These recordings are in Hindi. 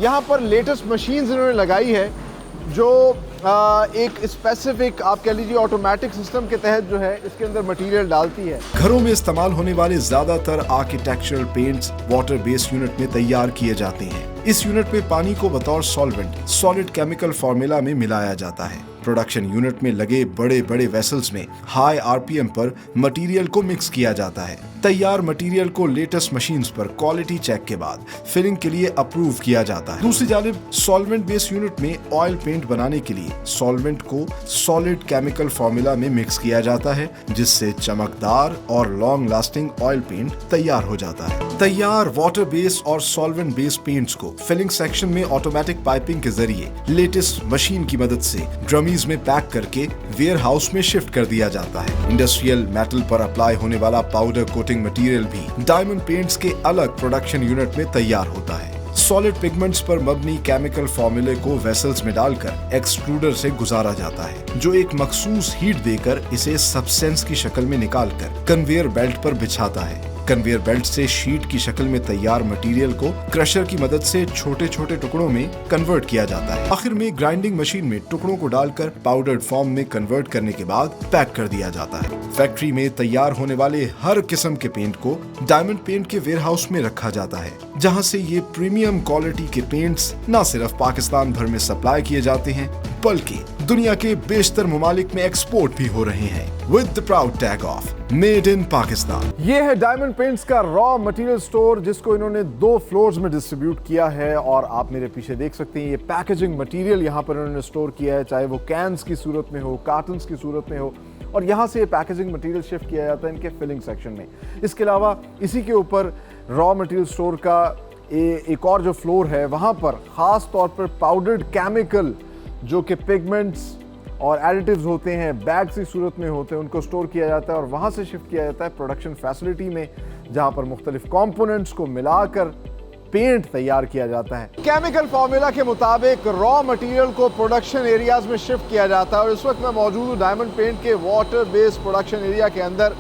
यहाँ पर लेटेस्ट मशीन्स इन्होंने लगाई है जो एक स्पेसिफिक आप कह लीजिए ऑटोमेटिक सिस्टम के तहत जो है इसके अंदर मटेरियल डालती है। घरों में इस्तेमाल होने वाले ज्यादातर architectural paints water based unit में तैयार किए जाते हैं। इस यूनिट में पानी को बतौर सॉल्वेंट सॉलिड केमिकल फॉर्मूला में मिलाया जाता है। प्रोडक्शन यूनिट में लगे बड़े बड़े वेसल्स में हाई आरपीएम पर मटेरियल को मिक्स किया जाता है। तैयार मटेरियल को लेटेस्ट मशीन्स पर क्वालिटी चेक के बाद फिलिंग के लिए अप्रूव किया जाता है। दूसरी जानिब सॉल्वेंट बेस्ड यूनिट में ऑयल पेंट बनाने के लिए सॉल्वेंट को सॉलिड केमिकल फॉर्मूला में मिक्स किया जाता है, जिससे चमकदार और लॉन्ग लास्टिंग ऑयल पेंट तैयार हो जाता है। तैयार वाटर बेस्ड और सॉल्वेंट बेस्ड पेंट्स को फिलिंग सेक्शन में ऑटोमेटिक पाइपिंग के जरिए लेटेस्ट मशीन की मदद से ड्रमीज में पैक करके वेयर हाउस में शिफ्ट कर दिया जाता है। इंडस्ट्रियल मेटल पर अप्लाई होने वाला पाउडर कोटिंग मटेरियल भी डायमंड पेंट्स के अलग प्रोडक्शन यूनिट में तैयार होता है। सॉलिड पिगमेंट्स पर मबनी केमिकल फॉर्मूले को वेसल्स में डालकर एक्सट्रूडर से गुजारा जाता है, जो एक मखसूस हीट देकर इसे सब्सटेंस की शक्ल में निकालकर कन्वेयर बेल्ट पर बिछाता है। कन्वेयर बेल्ट से शीट की शक्ल में तैयार मटेरियल को क्रशर की मदद से छोटे छोटे टुकड़ों में कन्वर्ट किया जाता है। आखिर में ग्राइंडिंग मशीन में टुकड़ों को डालकर पाउडर्ड फॉर्म में कन्वर्ट करने के बाद पैक कर दिया जाता है। फैक्ट्री में तैयार होने वाले हर किस्म के पेंट को डायमंड पेंट के वेयरहाउस में रखा जाता है, जहां से ये प्रीमियम क्वालिटी के पेंट्स न सिर्फ पाकिस्तान भर में सप्लाई किए जाते हैं, बल्कि दुनिया के बेशतर ममालिक में एक्सपोर्ट भी हो रहे हैं with the proud tag of made in Pakistan. ये है डायमंड पेंट्स का रॉ मटेरियल स्टोर, जिसको इन्होंने 2 फ्लोर्स में डिस्ट्रीब्यूट किया है। और आप मेरे पीछे देख सकते हैं ये पैकेजिंग मटेरियल यहाँ पर इन्होंने स्टोर किया है, चाहे वो कैंस की सूरत में हो, कार्टन्स की सूरत में हो, और यहाँ से ये पैकेजिंग मटेरियल शिफ्ट किया जाता है इनके फिलिंग सेक्शन में। इसके अलावा इसी के ऊपर रॉ मटेरियल स्टोर का एक और जो फ्लोर है, वहाँ पर ख़ास तौर पर पाउडर्ड केमिकल जो कि पिगमेंट्स और एडिटिव्स होते हैं, बैग्स की सूरत में होते हैं, उनको स्टोर किया जाता है और वहाँ से शिफ्ट किया जाता है प्रोडक्शन फैसिलिटी में, जहाँ पर मुख्तलिफ कंपोनेंट्स को मिलाकर पेंट तैयार किया जाता है। केमिकल फार्मूला के मुताबिक रॉ मटेरियल को प्रोडक्शन एरियाज में शिफ्ट किया जाता है और इस वक्त मैं मौजूद हूँ डायमंड पेंट के वाटर बेस्ड प्रोडक्शन एरिया के अंदर,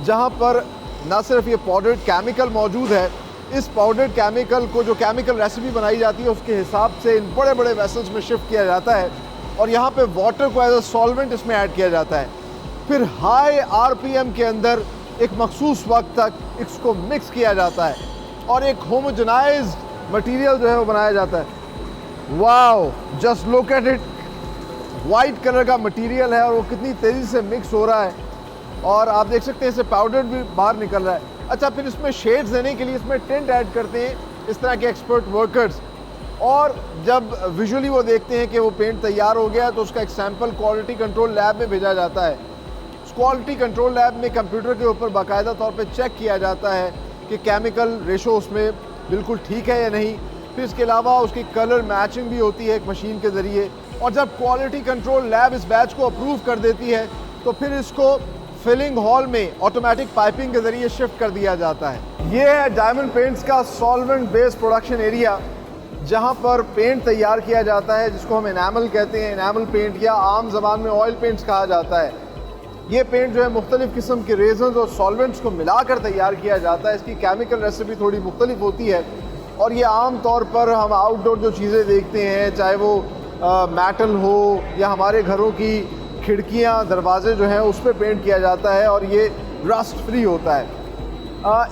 जहाँ पर न सिर्फ ये पाउडर्ड केमिकल मौजूद है, इस पाउडर्ड केमिकल को जो केमिकल रेसिपी बनाई जाती है उसके हिसाब से इन बड़े बड़े वेसल्स में शिफ्ट किया जाता है और यहाँ पे वाटर को एज अ सॉल्वेंट इसमें ऐड किया जाता है। फिर हाई आरपीएम के अंदर एक मखसूस वक्त तक इसको मिक्स किया जाता है और एक होमोजेनाइज्ड मटेरियल जो है वो बनाया जाता है। Wow, just look at it, white colour का मटेरियल है और वो कितनी तेज़ी से मिक्स हो रहा है और आप देख सकते हैं इससे पाउडर भी बाहर निकल रहा है। अच्छा, फिर इसमें शेड्स देने के लिए इसमें टिंट ऐड करते हैं इस तरह के एक्सपर्ट वर्कर्स, और जब विजुअली वो देखते हैं कि वो पेंट तैयार हो गया तो उसका एक सैंपल क्वालिटी कंट्रोल लैब में भेजा जाता है। उस क्वालिटी कंट्रोल लैब में कंप्यूटर के ऊपर बाकायदा तौर पे चेक किया जाता है कि केमिकल रेशो उसमें बिल्कुल ठीक है या नहीं। फिर इसके अलावा उसकी कलर मैचिंग भी होती है एक मशीन के ज़रिए, और जब क्वालिटी कंट्रोल लैब इस बैच को अप्रूव कर देती है तो फिर इसको फिलिंग हॉल में ऑटोमेटिक पाइपिंग के जरिए शिफ्ट कर दिया जाता है। ये है डायमंड पेंट्स का सॉल्वेंट बेस्ड प्रोडक्शन एरिया, जहां पर पेंट तैयार किया जाता है, जिसको हम एनामल कहते हैं, एनामल पेंट या आम जबान में ऑयल पेंट्स कहा जाता है। ये पेंट जो है मुख्तलिफ किस्म के रेजन्स और सॉल्वेंट्स को मिलाकर तैयार किया जाता है। इसकी केमिकल रेसिपी थोड़ी मुख्तलिफ होती है और ये आम तौर पर हम आउटडोर जो चीज़ें देखते हैं, चाहे वो मेटल हो या हमारे घरों की खिड़कियाँ दरवाजे जो हैं उस पर पेंट किया जाता है और ये रस्ट फ्री होता है।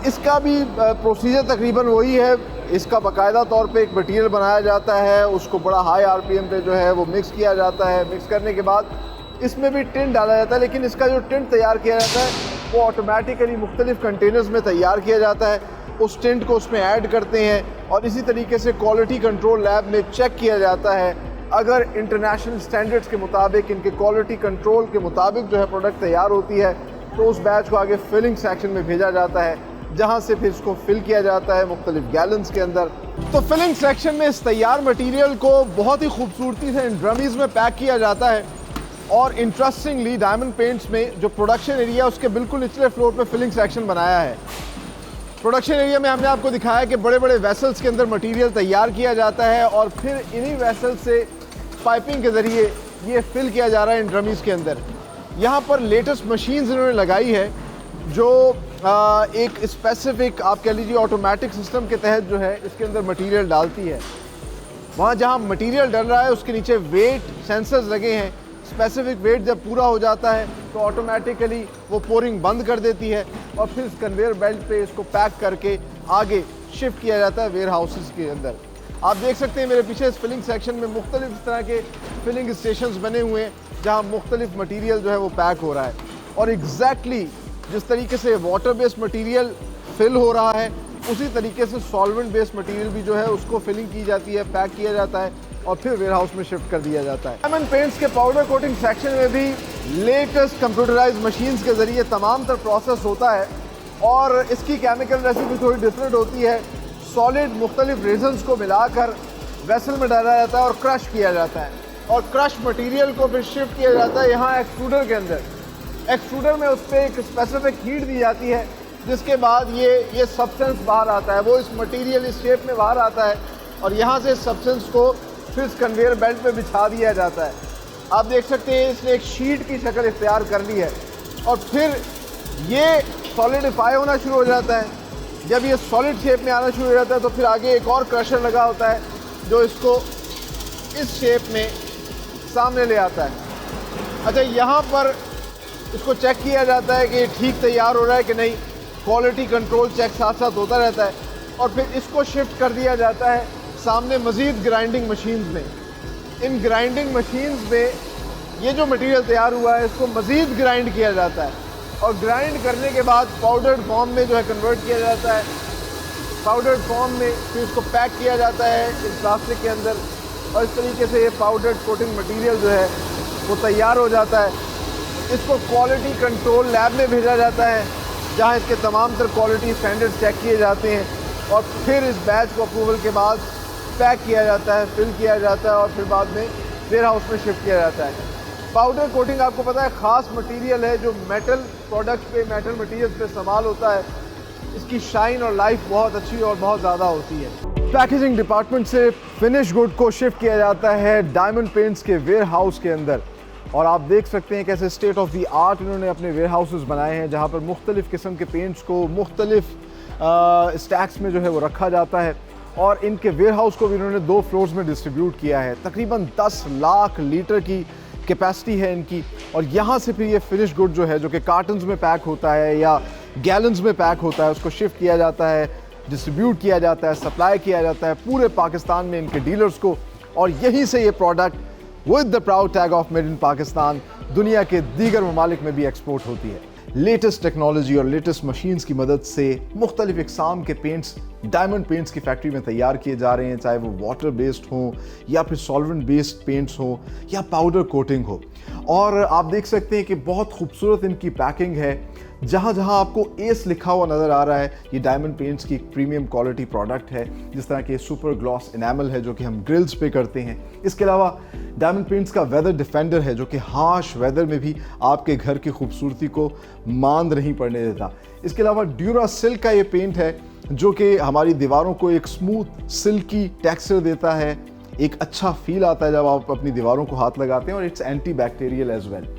इसका भी प्रोसीजर तकरीबन वही है। इसका बाकायदा तौर पे एक मटीरियल बनाया जाता है, उसको बड़ा हाई आरपीएम पे जो है वो मिक्स किया जाता है। मिक्स करने के बाद इसमें भी टिंट डाला जाता है, लेकिन इसका जो टिंट तैयार किया जाता है वो ऑटोमेटिकली मुख्तलिफ कंटेनर्स में तैयार किया जाता है। उस टिंट को उसमें ऐड करते हैं और इसी तरीके से क्वालिटी कंट्रोल लैब में चेक किया जाता है। अगर इंटरनेशनल स्टैंडर्ड्स के मुताबिक, इनके क्वालिटी कंट्रोल के मुताबिक जो है प्रोडक्ट तैयार होती है तो उस बैच को आगे फिलिंग सेक्शन में भेजा जाता है, जहां से फिर इसको फिल किया जाता है मुख्तलिफ गैलन्स के अंदर। तो फिलिंग सेक्शन में इस तैयार मटीरियल को बहुत ही खूबसूरती से इन ड्रमीज में पैक किया जाता है और इंटरेस्टिंगली डायमंड पेंट्स में जो प्रोडक्शन एरिया उसके बिल्कुल निचले फ्लोर पे फिलिंग सेक्शन बनाया है। प्रोडक्शन एरिया में हमने आपको दिखाया कि बड़े बड़े वेसल्स के अंदर मटेरियल तैयार किया जाता है और फिर इन्हीं वेसल्स से पाइपिंग के ज़रिए ये फिल किया जा रहा है इन ड्रमीज के अंदर। यहाँ पर लेटेस्ट मशीन्स इन्होंने लगाई है जो एक स्पेसिफिक आप कह लीजिए ऑटोमेटिक सिस्टम के तहत जो है इसके अंदर मटेरियल डालती है। वहाँ जहाँ मटेरियल डल रहा है उसके नीचे वेट सेंसर्स लगे हैं। स्पेसिफिक वेट जब पूरा हो जाता है तो ऑटोमेटिकली वो पोरिंग बंद कर देती है और फिर इस कन्वेयर बेल्ट पे इसको पैक करके आगे शिफ्ट किया जाता है वेयर हाउसेस के अंदर। आप देख सकते हैं मेरे पीछे इस फिलिंग सेक्शन में मुख्तलिफ तरह के फिलिंग स्टेशंस बने हुए हैं जहाँ मुख्तलिफ मटीरियल जो है वो पैक हो रहा है। और एग्जैक्टली जिस तरीके से वाटर बेस्ड मटीरियल फिल हो रहा है उसी तरीके से सॉल्वेंट बेस्ड मटीरियल भी जो है उसको फिलिंग की जाती है, पैक किया जाता है और फिर वेयर हाउस में शिफ्ट कर दिया जाता है। डायमंड पेंट्स के पाउडर कोटिंग सेक्शन में भी लेटेस्ट कंप्यूटराइज्ड मशीन्स के ज़रिए तमाम तर प्रोसेस होता है और इसकी केमिकल रेसिपी थोड़ी डिफरेंट होती है। सॉलिड मुख्तलिफ रेजन्स को मिलाकर वेसल में डाला जाता है और क्रश किया जाता है और क्रश मटीरियल को फिर शिफ्ट किया जाता है यहाँ एक्सट्रूडर के अंदर। एक्सट्रूडर में उस पर एक स्पेसिफिक हीट दी जाती है जिसके बाद ये सब्सटेंस बाहर आता है, वो इस मटेरियल इस शेप में बाहर आता है और यहाँ से सब्सटेंस को फिर इस कन्वेयर बेल्ट पे बिछा दिया जाता है। आप देख सकते हैं इसने एक शीट की शक्ल इख्तियार कर ली है और फिर ये सॉलिडिफाई होना शुरू हो जाता है। जब ये सॉलिड शेप में आना शुरू हो जाता है तो फिर आगे एक और क्रशर लगा होता है जो इसको इस शेप में सामने ले आता है। अच्छा, यहाँ पर इसको चेक किया जाता है कि ये ठीक तैयार हो रहा है कि नहीं। क्वालिटी कंट्रोल चेक साथ साथ होता रहता है और फिर इसको शिफ्ट कर दिया जाता है सामने मज़ीद ग्राइंडिंग मशीन्स में। इन ग्राइंडिंग मशीन्स में ये जो मटेरियल तैयार हुआ है इसको मज़ीद ग्राइंड किया जाता है और ग्राइंड करने के बाद पाउडर्ड फॉर्म में जो है कन्वर्ट किया जाता है। पाउडर्ड फॉर्म में फिर इसको पैक किया जाता है इस प्लास्टिक के अंदर और इस तरीके से ये पाउडर्ड कोटिंग मटेरियल जो है वो तैयार हो जाता है। इसको क्वालिटी कंट्रोल लैब में भेजा जाता है जहाँ इसके तमाम तर क्वालिटी स्टैंडर्ड चेक किए जाते हैं और फिर इस बैच को अप्रूवल के बाद पैक किया जाता है, फिल किया जाता है और फिर बाद में वेयर हाउस में शिफ्ट किया जाता है। पाउडर कोटिंग आपको पता है ख़ास मटेरियल है जो मेटल प्रोडक्ट्स पे, मेटल मटेरियल्स पे इस्तेमाल होता है। इसकी शाइन और लाइफ बहुत अच्छी और बहुत ज़्यादा होती है। पैकेजिंग डिपार्टमेंट से फिनिश गुड को शिफ्ट किया जाता है डायमंड पेंट्स के वेयर हाउस के अंदर और आप देख सकते हैं कैसे स्टेट ऑफ द आर्ट इन्होंने अपने वेयर हाउसेस बनाए हैं जहाँ पर मुख्तलिफ़ किस्म के पेंट्स को मुख्तलिफ स्टैक्स में जो है वो रखा जाता है और इनके वेयर हाउस को भी इन्होंने 2 फ्लोर्स में डिस्ट्रीब्यूट किया है। तकरीबन 10 लाख लीटर की कैपेसिटी है इनकी और यहाँ से फिर ये फिनिश गुड जो है जो कि कार्टन्स में पैक होता है या गैलन्स में पैक होता है उसको शिफ्ट किया जाता है, डिस्ट्रीब्यूट किया जाता है, सप्लाई किया जाता है पूरे पाकिस्तान में इनके डीलर्स को और यहीं से ये product with the proud tag of made in Pakistan दुनिया के दीगर ममालिक में भी एक्सपोर्ट होती है। लेटेस्ट टेक्नोलॉजी और लेटेस्ट मशीन्स की मदद से मुख्तलिफ इकसाम के पेंट्स डायमंड पेंट्स की फैक्ट्री में तैयार किए जा रहे हैं, चाहे वो वाटर बेस्ड हो या फिर सॉल्वेंट बेस्ड पेंट्स हो या पाउडर कोटिंग हो। और आप देख सकते हैं कि बहुत खूबसूरत इनकी पैकिंग है। जहाँ जहाँ आपको एस लिखा हुआ नज़र आ रहा है ये डायमंड पेंट्स की प्रीमियम क्वालिटी प्रोडक्ट है। जिस तरह के सुपर ग्लॉस इनेमल है जो कि हम ग्रिल्स पे करते हैं। इसके अलावा डायमंड पेंट्स का वेदर डिफेंडर है जो कि हार्श वेदर में भी आपके घर की खूबसूरती को मांद नहीं पड़ने देता। इसके अलावा ड्यूरा सिल्क का ये पेंट है जो कि हमारी दीवारों को एक स्मूथ सिल्की टेक्सचर देता है। एक अच्छा फील आता है जब आप अपनी दीवारों को हाथ लगाते हैं और it's anti bacterial as well.